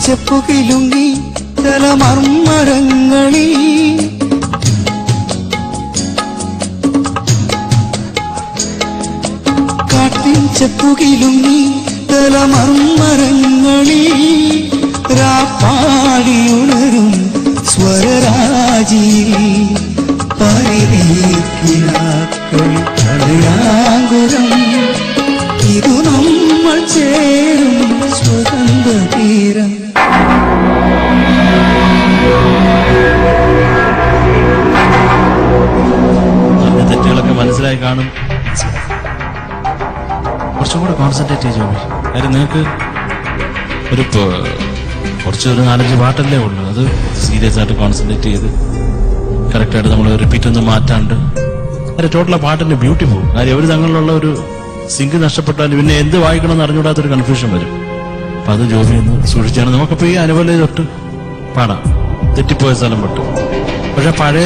ചെപ്പുകിലുങ്ങി തലമർമരങ്ങളിൽ കാട്ടിൻ ചെപ്പുകിലുങ്ങി തലമർമരങ്ങളിൽ രാപ്പാടിയുണരും സ്വരരാജിയിൽ പരിണയാങ്കുരം ഇതു നമ്മൾ ചേരും സ്വതന്ത്ര തീരം. തെറ്റുകളൊക്കെ മനസ്സിലായി കാണും. കുറച്ചും കൂടെ കോൺസെൻട്രേറ്റ് ചെയ്തു. കാര്യം നിങ്ങൾക്ക് കുറച്ചൊരു 4-5 പാട്ടല്ലേ ഉള്ളൂ. അത് സീരിയസ് ആയിട്ട് കോൺസെൻട്രേറ്റ് ചെയ്ത് കറക്റ്റായിട്ട് നമ്മൾ റിപ്പീറ്റ് ഒന്നും മാറ്റാണ്ട് അത് ടോട്ടൽ ആ പാട്ടിന്റെ ബ്യൂട്ടി പോകും. കാര്യം അവർ തങ്ങളിലുള്ള ഒരു സിങ്ക് നഷ്ടപ്പെട്ടാൽ പിന്നെ എന്ത് വായിക്കണമെന്ന് അറിഞ്ഞുകൂടാത്തൊരു കൺഫ്യൂഷൻ വരും. അപ്പൊ അത് ജോബി ഒന്ന് സൂക്ഷിച്ചാണ്. നമുക്കിപ്പോ ഈ അനുഭവം തൊട്ട് പാടാം, തെറ്റിപ്പോയ സ്ഥലം തൊട്ട്. പക്ഷെ പഴയ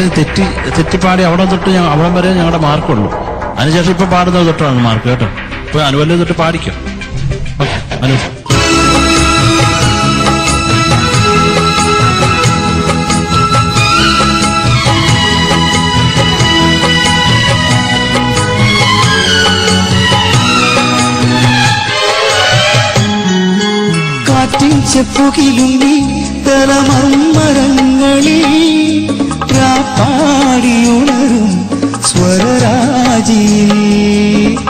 തെറ്റിപ്പാടി അവിടെ തൊട്ട് അവിടെ വരെ ഞങ്ങളുടെ മാർക്കുള്ളൂ. അതിനുശേഷം ഇപ്പൊ പാടുന്നത് തൊട്ടാണ് മാർക്ക് കേട്ടോ. ഇപ്പൊ അനുവല്ലേ തൊട്ട് പാടിക്കാം. ഓക്കെ അനു. ചെപ്പുകിലുങ്ങി തലമർമരങ്ങളിൽ രാപ്പാടിയുണരും സ്വരരാജിയിൽ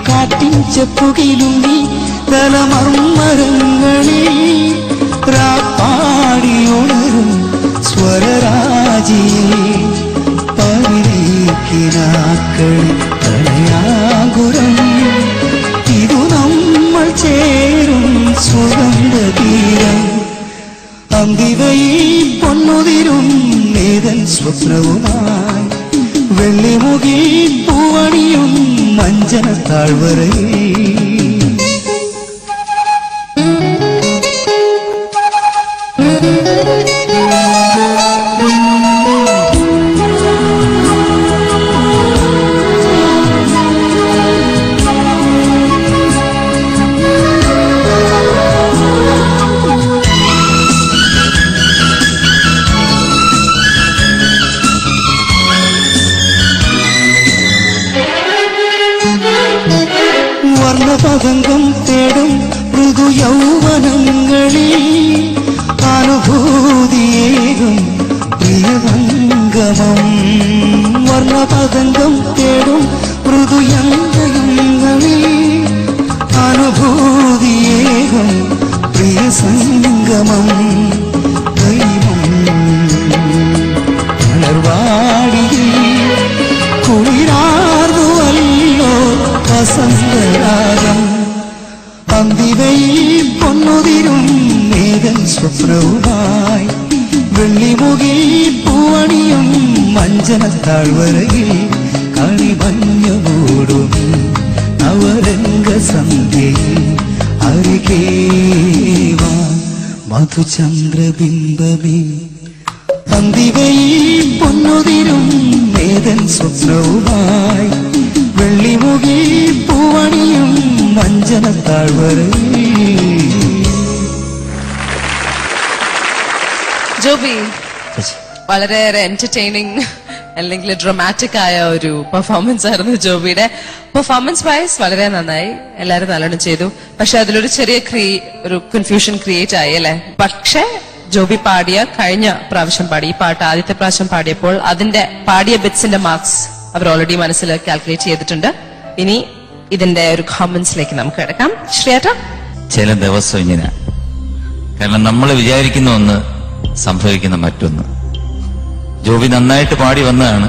കാട്ടിൻ ചെപ്പുകിലുങ്ങി തലമർമരങ്ങളിൽ രാപ്പാടിയുണരും സ്വരരാജിയിൽ പരിണയിക്കിനാക്കളിൽ പ്രണയാങ്കുരം ഇതു നമ്മൾ ചേരും സുഗന്ധ തീരം. അന്തിവയിൽ പൊന്നുതിരും നേതൻ സ്വപ്നവുമായി വെള്ളിമുകിൽ പൂവണിയും മഞ്ചന താഴ്വരയിൽ വർണ്ണപതംഗം തേടും മൃദു യൗവനങ്ങളിൽ അനുഭൂതിയേകും പ്രിയസംഗമം. വർണ്ണപതംഗം തേടും മൃദു യൗവനങ്ങളിൽ അനുഭൂതിയേകും പ്രിയസംഗമം. ദൈവം മലർവാടിയിൽ കുളിരാർന്നുവല്ലോ വസന്തരാഗം. അന്തിവയിൽ പൊന്നുതിരും മേഘൻ സ്വപ്നവുമായി വെള്ളിമുകിൽ പൂവണിയും മഞ്ചന താഴ്വരയിൽ കളിമഞ്ഞു മൂടും നവരംഗ സന്ധ്യയിൽ അരികേവാ മധുചന്ദ്രബിംബമേ. അന്തിവയിൽ പൊന്നുതിരും മേഘൻ സ്വപ്നവുമായി വെള്ളിമുകിൽ പൂവണിയും മഞ്ചന താഴ്വരയിൽ. ജോബി, വളരെയേറെ എന്റർടൈനിങ് അല്ലെങ്കിൽ ഡ്രമാറ്റിക് ആയ ഒരു പെർഫോമൻസ് ആയിരുന്നു ജോബിയുടെ. പെർഫോമൻസ് വൈസ് വളരെ നന്നായി, എല്ലാവരും നല്ലോണം ചെയ്തു. പക്ഷെ അതിലൊരു ചെറിയ ഒരു കൺഫ്യൂഷൻ ക്രിയേറ്റ് ആയി അല്ലെ. പക്ഷെ ജോബി പാടിയ കഴിഞ്ഞ പ്രാവശ്യം പാടി ഈ പാട്ട് ആദ്യത്തെ പ്രാവശ്യം പാടിയപ്പോൾ അതിന്റെ പാടിയ ബിറ്റ്സിന്റെ മാർക്സ് അവർ ഓൾറെഡി മനസ്സിൽ കാൽക്കുലേറ്റ് ചെയ്തിട്ടുണ്ട്. ഇനി ഇതിന്റെ ഒരു കോമന്റ്സിലേക്ക് നമുക്ക് കിടക്കാം. ശ്രേട്ട, ചില ദിവസം ഇങ്ങനെ, കാരണം നമ്മൾ വിചാരിക്കുന്ന ഒന്ന് സംഭവിക്കുന്ന മറ്റൊന്ന്. ജോബി നന്നായിട്ട് പാടി വന്നതാണ്,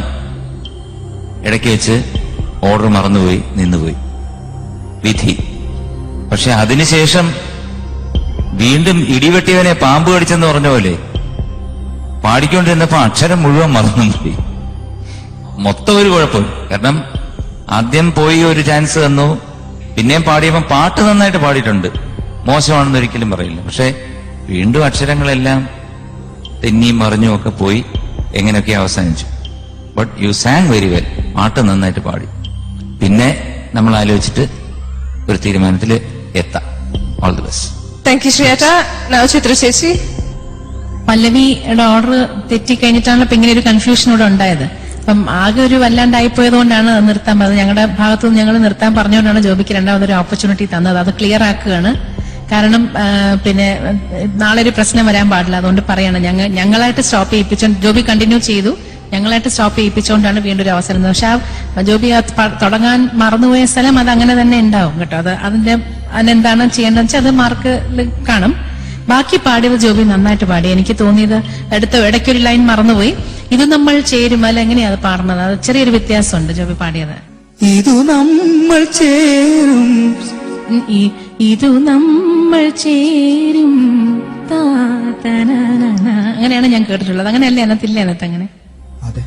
ഇടയ്ക്ക് വെച്ച് ഓർഡർ മറന്നുപോയി, നിന്നുപോയി, വിധി. പക്ഷെ അതിനുശേഷം വീണ്ടും ഇടിവെട്ടിയവനെ പാമ്പ് കടിച്ചെന്ന് പറഞ്ഞ പോലെ പാടിക്കൊണ്ടിരുന്നപ്പോ അക്ഷരം മുഴുവൻ മറന്നുപോയി. മൊത്തം ഒരു കുഴപ്പം. കാരണം ആദ്യം പോയി ഒരു ചാൻസ് തന്നു, പിന്നെയും പാടിയപ്പം പാട്ട് നന്നായിട്ട് പാടിയിട്ടുണ്ട്, മോശമാണെന്ന് ഒരിക്കലും പറയില്ല. പക്ഷെ വീണ്ടും അക്ഷരങ്ങളെല്ലാം തെന്നിയും മറിഞ്ഞും ഒക്കെ പോയി എങ്ങനെയൊക്കെ അവസാനിച്ചു. But you sang very well. പാട്ട് നന്നായിട്ട് പാടി. പിന്നെ നമ്മൾ ആലോചിച്ചിട്ട് ഒരു തീരുമാനത്തിൽ എത്താം. All the best. Thank you ശ്രേട്ട. ചിത്ര ചേച്ചി, പല്ലവിയുടെ ഓർഡർ തെറ്റിക്കഴിഞ്ഞിട്ടാണ് ഇപ്പൊ ഇങ്ങനെ ഒരു കൺഫ്യൂഷൻ ഇവിടെ ഉണ്ടായത്. അപ്പം ആകെ ഒരു വല്ലാണ്ടായി പോയതുകൊണ്ടാണ് നിർത്താൻ പറഞ്ഞത്. ഞങ്ങളുടെ ഭാഗത്തുനിന്ന് ഞങ്ങൾ നിർത്താൻ പറഞ്ഞുകൊണ്ടാണ് ജോബിക്ക് രണ്ടാമതൊരു ഓപ്പർച്യൂണിറ്റി തന്നത്. അത് ക്ലിയർ ആക്കുകയാണ്. കാരണം പിന്നെ നാളെ ഒരു പ്രശ്നം വരാൻ പാടില്ല, അതുകൊണ്ട് പറയണം. ഞങ്ങളായിട്ട് സ്റ്റോപ്പ് ചെയ്യിപ്പിച്ചോണ്ട് ജോബി കണ്ടിന്യൂ ചെയ്തു, ഞങ്ങളായിട്ട് സ്റ്റോപ്പ് ചെയ്യിപ്പിച്ചുകൊണ്ടാണ് വീണ്ടും ഒരു അവസരം. പക്ഷെ ആ ജോബി തുടങ്ങാൻ മറന്നുപോയ സ്ഥലം അത് അങ്ങനെ തന്നെ ഉണ്ടാവും കേട്ടോ. അതിനെന്താണ് ചെയ്യേണ്ടതെന്ന് വെച്ചാൽ അത് മാർക്കിൽ കാണും. ബാക്കി പാടിയത് ജോബി നന്നായിട്ട് പാടി. എനിക്ക് തോന്നിയത് ഇടയ്ക്കൊരു ലൈൻ മറന്നുപോയി. ഇത് നമ്മൾ ചേരും അല്ല, എങ്ങനെയാ അത് പാടുന്നത്? അത് ചെറിയൊരു വ്യത്യാസമുണ്ട് ജോബി പാടിയത്. ഇതു നമ്മൾ ചേരും, ഇതു നമ്മൾ ചേരും, അങ്ങനെയാണ് ഞാൻ കേട്ടിട്ടുള്ളത്. അങ്ങനെയല്ലേ അതിനകത്തില്ലേ അതിനകത്ത് അങ്ങനെ? അതെ.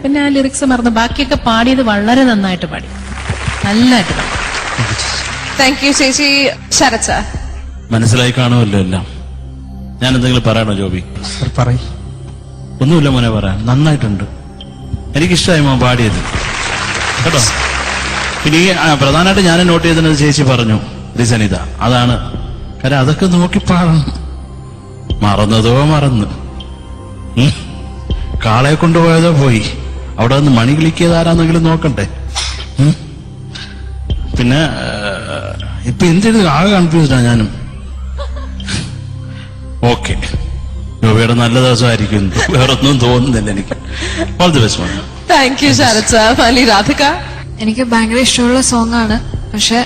പിന്നെ ആ ലിറിക്സ് മറന്നു. ബാക്കിയൊക്കെ പാടിയത് വളരെ നന്നായിട്ട് പാടി, നല്ലതായിട്ട് പാടി. താങ്ക് യു ചേച്ചി. ശരത് സാർ, മനസ്സിലായി കാണുമല്ലോ എല്ലാം. ഞാൻ എന്തെങ്കിലും പറയണോ ജോബി? പറയും. ഒന്നുമില്ല മോനെ പറയാൻ. നന്നായിട്ടുണ്ട്, എനിക്കിഷ്ടമായി മോൻ പാടിയത് കേട്ടോ. പിന്നെ ഈ പ്രധാനമായിട്ട് ഞാൻ നോട്ട് ചെയ്തത് ചേച്ചി പറഞ്ഞു റിസനിത, അതാണ് കാര്യം. അതൊക്കെ നോക്കി പാടണം. മറന്നതോ മറന്ന്, കാളയെ കൊണ്ടുപോയതോ പോയി, അവിടെ നിന്ന് മണി ക്ലിക്കിയത് ആരാന്നെങ്കിലും നോക്കണ്ടേ. പിന്നെ ഇപ്പൊ എന്ത് ആകെ കൺഫ്യൂസ്ഡാണ് ഞാനും. ഓക്കെ, ജോബിയുടെ നല്ല ദിവസമായിരിക്കും, വേറൊന്നും തോന്നുന്നില്ല എനിക്ക്. ഓൾ ദി ബെസ്റ്റ് മോനെ. Thank you Sarath sir. Finally Radhika. എനിക്ക് ഭയങ്കര ഇഷ്ടമുള്ള സോങ് ആണ്. പക്ഷെ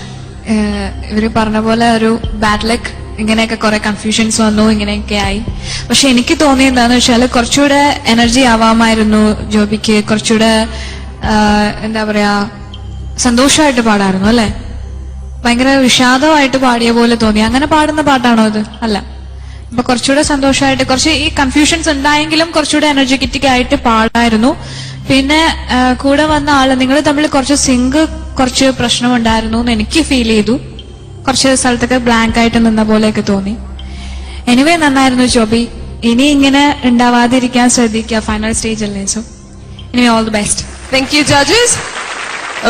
ഇവര് പറഞ്ഞ പോലെ ഒരു ബാഡ് ലക്ക്, ഇങ്ങനെയൊക്കെ കുറെ കൺഫ്യൂഷൻസ് വന്നു, ഇങ്ങനെയൊക്കെ ആയി. പക്ഷെ എനിക്ക് തോന്നിയത് എന്താന്ന് വെച്ചാല് കുറച്ചുകൂടെ എനർജി ആവാമായിരുന്നു ജോബിക്ക്. കുറച്ചുകൂടെ എന്താ പറയാ, സന്തോഷമായിട്ട് പാടായിരുന്നു അല്ലെ? ഭയങ്കര വിഷാദമായിട്ട് പാടിയ പോലെ തോന്നി. അങ്ങനെ പാടുന്ന പാട്ടാണോ ഇത്? അല്ല. അപ്പൊ കുറച്ചുകൂടെ സന്തോഷമായിട്ട്, കുറച്ച് ഈ കൺഫ്യൂഷൻസ് ഉണ്ടായെങ്കിലും കുറച്ചുകൂടെ എനർജറ്റിക് ആയിട്ട് പാടായിരുന്നു. പിന്നെ കൂടെ വന്ന ആള്, നിങ്ങൾ തമ്മിൽ കുറച്ച് സിങ്ക് കുറച്ച് പ്രശ്നമുണ്ടായിരുന്നു എന്ന് എനിക്ക് ഫീൽ ചെയ്തു. കുറച്ച് സ്ഥലത്തൊക്കെ ബ്ലാങ്ക് ആയിട്ട് നിന്ന പോലെയൊക്കെ തോന്നി. എനിവേ നന്നായിരുന്നു ജോബി. ഇനി ഇങ്ങനെ ഉണ്ടാവാതിരിക്കാൻ ശ്രദ്ധിക്കുക, ഫൈനൽ സ്റ്റേജ് അല്ലേ. So anyway all the best. Thank U judges.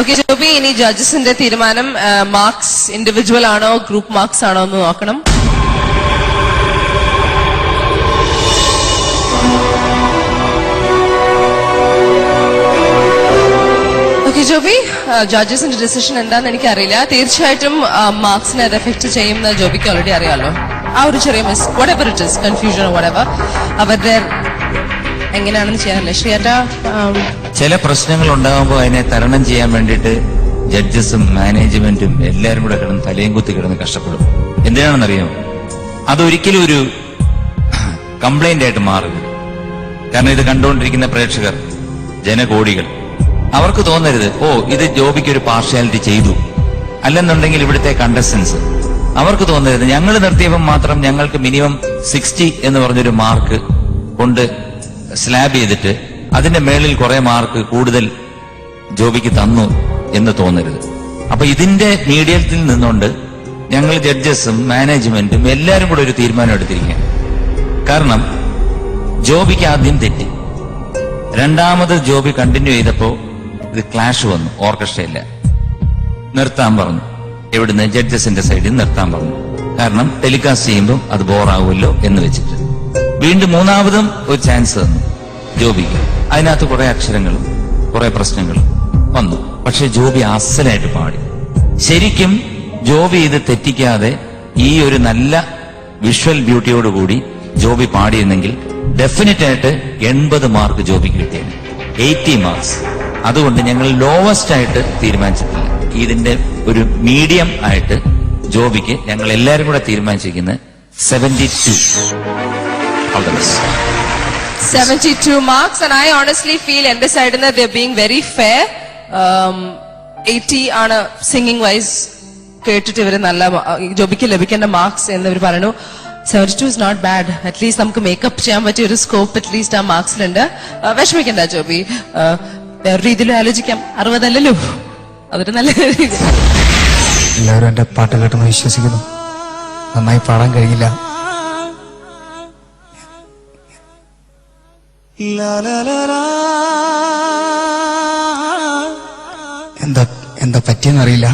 Okay Joby, ഇനി ജഡ്ജസിന്റെ തീരുമാനം. മാർക്സ് ഇൻഡിവിജ്വൽ ആണോ ഗ്രൂപ്പ് മാർക്സ് ആണോ എന്ന് നോക്കണം. ജോബി, ജഡ്ജസിന്റെ ഡിസിഷൻ എന്താണെന്ന് എനിക്കറിയില്ല. തീർച്ചയായിട്ടും മാർക്സിനെ അത് എഫക്ട് ചെയ്യുന്ന ജോബിക്ക് ഓൾറെഡി അറിയാലോ. ആ ഒരു ചെറിയ miss, whatever it is, confusion whatever, അവരുടെ എങ്ങനെയാണെന്ന് ചെയ്യാറില്ല. ശ്രീയേട്ടാ, ചില പ്രശ്നങ്ങൾ ഉണ്ടാകുമ്പോൾ അതിനെ തരണം ചെയ്യാൻ വേണ്ടിയിട്ട് ജഡ്ജസും മാനേജ്മെന്റും എല്ലാവരും കൂടെ കിടന്ന് തലയും കുത്തി കിടന്ന് കഷ്ടപ്പെടും. എന്തിനാണെന്നറിയാമോ? അതൊരിക്കലും ഒരു കംപ്ലൈന്റ് ആയിട്ട് മാറും. കാരണം ഇത് കണ്ടുകൊണ്ടിരിക്കുന്ന പ്രേക്ഷകർ, ജനകോടികൾ, അവർക്ക് തോന്നരുത് ഓ ഇത് ജോബിക്ക് ഒരു പാർഷ്യാലിറ്റി ചെയ്തു. അല്ലെന്നുണ്ടെങ്കിൽ ഇവിടുത്തെ കണ്ടസ്റ്റൻസ് അവർക്ക് തോന്നരുത് ഞങ്ങൾ നിർത്തിയപ്പോൾ മാത്രം ഞങ്ങൾക്ക് മിനിമം 60 എന്ന് പറഞ്ഞൊരു മാർക്ക് കൊണ്ട് സ്ലാബ് ചെയ്തിട്ട് അതിന്റെ മേളിൽ കുറെ മാർക്ക് കൂടുതൽ ജോബിക്ക് തന്നു എന്ന് തോന്നരുത്. അപ്പൊ ഇതിന്റെ മീഡിയത്തിൽ നിന്നുകൊണ്ട് ഞങ്ങൾ ജഡ്ജസും മാനേജ്മെന്റും എല്ലാവരും കൂടെ ഒരു തീരുമാനം എടുത്തിരിക്കുകയാണ്. കാരണം ജോബിക്ക് ആദ്യം തെറ്റി, രണ്ടാമത് ജോബി കണ്ടിന്യൂ ചെയ്തപ്പോ ഇത് ക്ലാഷ് വന്നു. ഓർക്കസ്ട്രയില്ല, നിർത്താൻ പറഞ്ഞു. എവിടുന്ന്? ജഡ്ജസിന്റെ സൈഡിൽ നിർത്താൻ പറഞ്ഞു. കാരണം ടെലികാസ്റ്റ് ചെയ്യുമ്പോൾ അത് ബോറാവുമല്ലോ എന്ന് വെച്ചിട്ട്. വീണ്ടും മൂന്നാമതും ഒരു ചാൻസ് തന്നു ജോബിക്ക്. അതിനകത്ത് കുറെ അക്ഷരങ്ങളും കുറെ പ്രശ്നങ്ങളും വന്നു. പക്ഷെ ജോബി അസലായിട്ട് പാടി. ശരിക്കും ജോബി ഇത് തെറ്റിക്കാതെ ഈ ഒരു നല്ല വിഷ്വൽ ബ്യൂട്ടിയോടുകൂടി ജോബി പാടിയിരുന്നെങ്കിൽ ഡെഫിനറ്റ് ആയിട്ട് 80 മാർക്ക് ജോബിക്ക് കിട്ടിയത്, 80 മാർക്സ്. അതുകൊണ്ട് ഞങ്ങൾ ലോവസ്റ്റ് ആയിട്ട് തീരുമാനിച്ചിട്ടില്ല. ഇതിന്റെ ഒരു മീഡിയം ആയിട്ട് ജോബിക്ക് ഞങ്ങൾ എല്ലാവരും കൂടെ തീരുമാനിച്ചിരിക്കുന്നത് 72. 72 marks, and I honestly feel എന്റെ സൈഡിൽ നിന്ന് they're being very fair. 80 ആണ് സിംഗിങ് വൈസ് കേട്ടിട്ട് ഇവര് നല്ല ജോബിക്ക് ലഭിക്കേണ്ട മാർക്സ് എന്നിവർ പറയുന്നു. 72 is not bad. അറ്റ്ലീസ്റ്റ് നമുക്ക് മേക്കപ്പ് ചെയ്യാൻ പറ്റിയ ഒരു സ്കോപ്പ് അറ്റ്ലീസ്റ്റ് ആ മാർക്സിലുണ്ട്. വിഷമിക്കണ്ട ജോബി, വേറെ രീതിയിൽ ആലോചിക്കാം. 60 അല്ലല്ലോ, അതൊരു നല്ല രീതി. എല്ലാവരും എന്റെ പാട്ട് കേട്ടെന്ന് വിശ്വസിക്കുന്നു. നന്നായി പാടാൻ കഴിഞ്ഞില്ല. എന്താ പറ്റിയെന്നറിയില്ല.